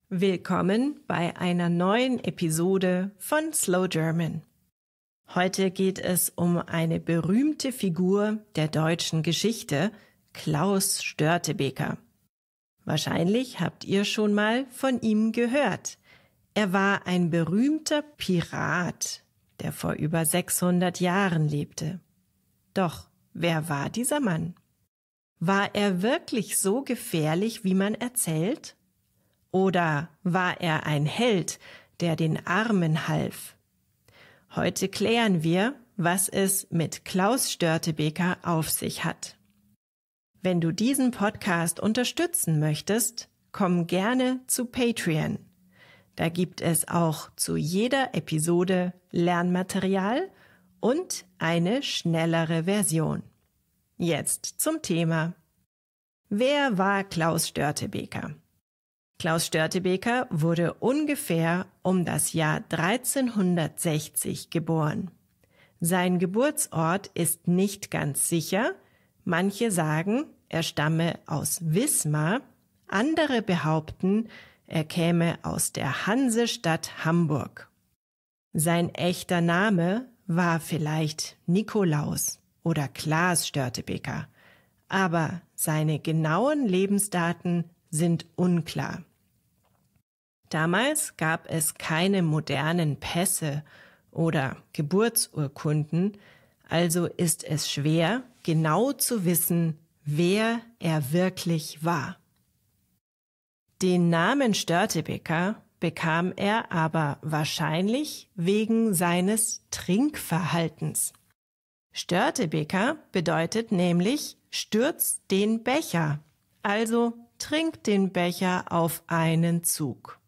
Willkommen bei einer neuen Episode von Slow German. Heute geht es um eine berühmte Figur der deutschen Geschichte, Klaus Störtebeker. Wahrscheinlich habt ihr schon mal von ihm gehört. Er war ein berühmter Pirat, der vor über 600 Jahren lebte. Doch, wer war dieser Mann? War er wirklich so gefährlich, wie man erzählt? Oder war er ein Held, der den Armen half? Heute klären wir, was es mit Klaus Störtebeker auf sich hat. Wenn du diesen Podcast unterstützen möchtest, komm gerne zu Patreon. Da gibt es auch zu jeder Episode Lernmaterial und eine schnellere Version. Jetzt zum Thema. Wer war Klaus Störtebeker? Klaus Störtebeker wurde ungefähr um das Jahr 1360 geboren. Sein Geburtsort ist nicht ganz sicher. Manche sagen, er stamme aus Wismar, andere behaupten, er käme aus der Hansestadt Hamburg. Sein echter Name war vielleicht Nikolaus oder Klaas Störtebeker, aber seine genauen Lebensdaten sind unklar. Damals gab es keine modernen Pässe oder Geburtsurkunden, also ist es schwer, genau zu wissen, wer er wirklich war. Den Namen Störtebeker bekam er aber wahrscheinlich wegen seines Trinkverhaltens. Störtebeker bedeutet nämlich stürz den Becher, also trink den Becher auf einen Zug.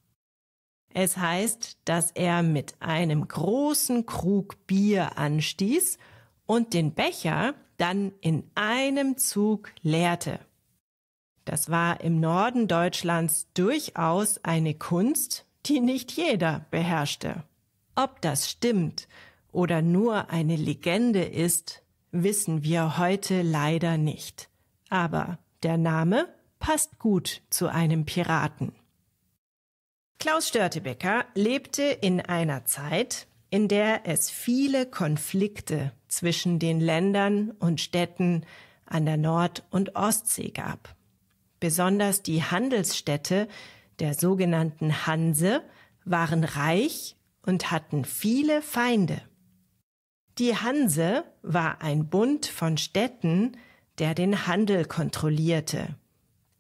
Es heißt, dass er mit einem großen Krug Bier anstieß und den Becher dann in einem Zug leerte. Das war im Norden Deutschlands durchaus eine Kunst, die nicht jeder beherrschte. Ob das stimmt oder nur eine Legende ist, wissen wir heute leider nicht. Aber der Name passt gut zu einem Piraten. Klaus Störtebeker lebte in einer Zeit, in der es viele Konflikte zwischen den Ländern und Städten an der Nord- und Ostsee gab. Besonders die Handelsstädte der sogenannten Hanse waren reich und hatten viele Feinde. Die Hanse war ein Bund von Städten, der den Handel kontrollierte.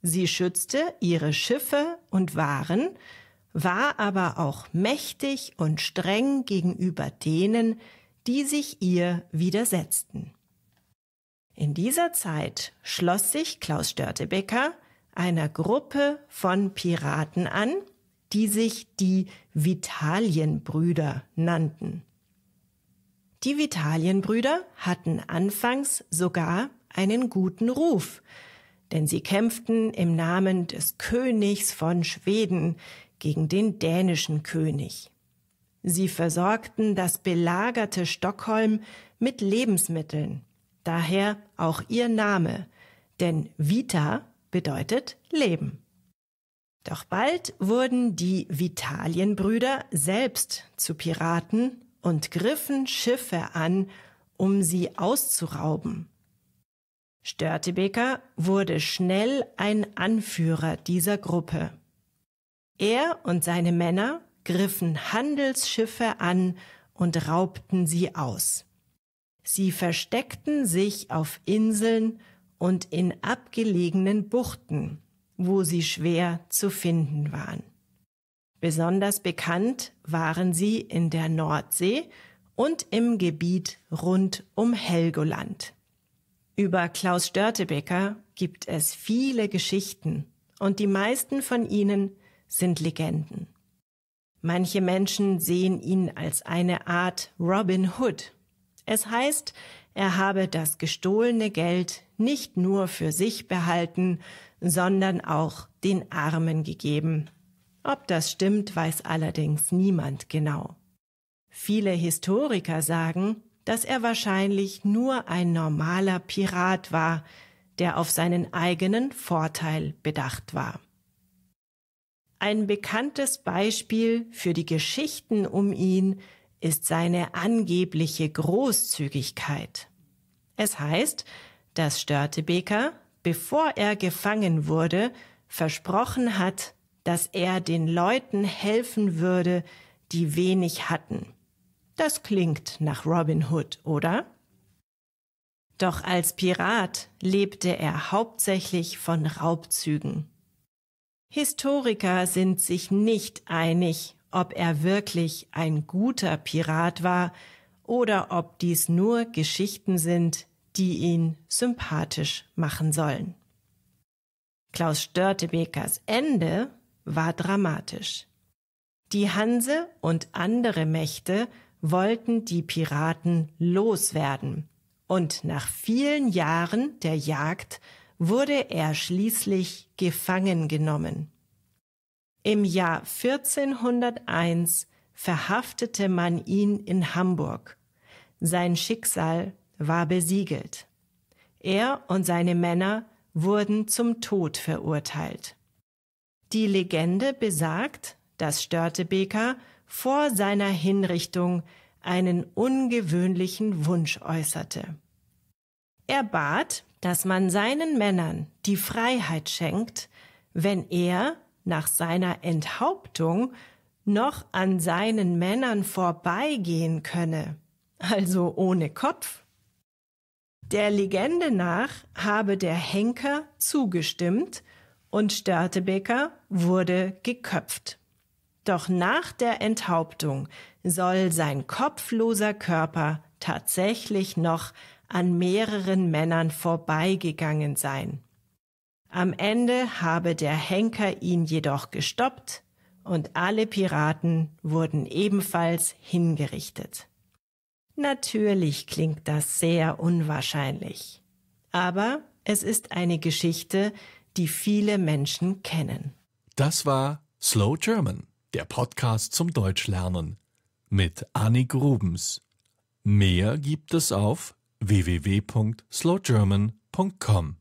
Sie schützte ihre Schiffe und Waren, war aber auch mächtig und streng gegenüber denen, die sich ihr widersetzten. In dieser Zeit schloss sich Klaus Störtebeker einer Gruppe von Piraten an, die sich die Vitalienbrüder nannten. Die Vitalienbrüder hatten anfangs sogar einen guten Ruf, denn sie kämpften im Namen des Königs von Schweden gegen den dänischen König. Sie versorgten das belagerte Stockholm mit Lebensmitteln, daher auch ihr Name, denn Vita bedeutet Leben. Doch bald wurden die Vitalienbrüder selbst zu Piraten und griffen Schiffe an, um sie auszurauben. Störtebeker wurde schnell ein Anführer dieser Gruppe. Er und seine Männer griffen Handelsschiffe an und raubten sie aus. Sie versteckten sich auf Inseln und in abgelegenen Buchten, wo sie schwer zu finden waren. Besonders bekannt waren sie in der Nordsee und im Gebiet rund um Helgoland. Über Klaus Störtebeker gibt es viele Geschichten und die meisten von ihnen sind Legenden. Manche Menschen sehen ihn als eine Art Robin Hood. Es heißt, er habe das gestohlene Geld nicht nur für sich behalten, sondern auch den Armen gegeben. Ob das stimmt, weiß allerdings niemand genau. Viele Historiker sagen, dass er wahrscheinlich nur ein normaler Pirat war, der auf seinen eigenen Vorteil bedacht war. Ein bekanntes Beispiel für die Geschichten um ihn ist seine angebliche Großzügigkeit. Es heißt, dass Störtebeker, bevor er gefangen wurde, versprochen hat, dass er den Leuten helfen würde, die wenig hatten. Das klingt nach Robin Hood, oder? Doch als Pirat lebte er hauptsächlich von Raubzügen. Historiker sind sich nicht einig, ob er wirklich ein guter Pirat war oder ob dies nur Geschichten sind, die ihn sympathisch machen sollen. Klaus Störtebekers Ende war dramatisch. Die Hanse und andere Mächte wollten die Piraten loswerden, und nach vielen Jahren der Jagd wurde er schließlich gefangen genommen. Im Jahr 1401 verhaftete man ihn in Hamburg. Sein Schicksal war besiegelt. Er und seine Männer wurden zum Tod verurteilt. Die Legende besagt, dass Störtebeker vor seiner Hinrichtung einen ungewöhnlichen Wunsch äußerte. Er bat, dass man seinen Männern die Freiheit schenkt, wenn er nach seiner Enthauptung noch an seinen Männern vorbeigehen könne, also ohne Kopf. Der Legende nach habe der Henker zugestimmt und Störtebeker wurde geköpft. Doch nach der Enthauptung soll sein kopfloser Körper tatsächlich noch an mehreren Männern vorbeigegangen sein. Am Ende habe der Henker ihn jedoch gestoppt und alle Piraten wurden ebenfalls hingerichtet. Natürlich klingt das sehr unwahrscheinlich, aber es ist eine Geschichte, die viele Menschen kennen. Das war Slow German, der Podcast zum Deutschlernen mit Annik Rubens. Mehr gibt es auf www.slowgerman.com.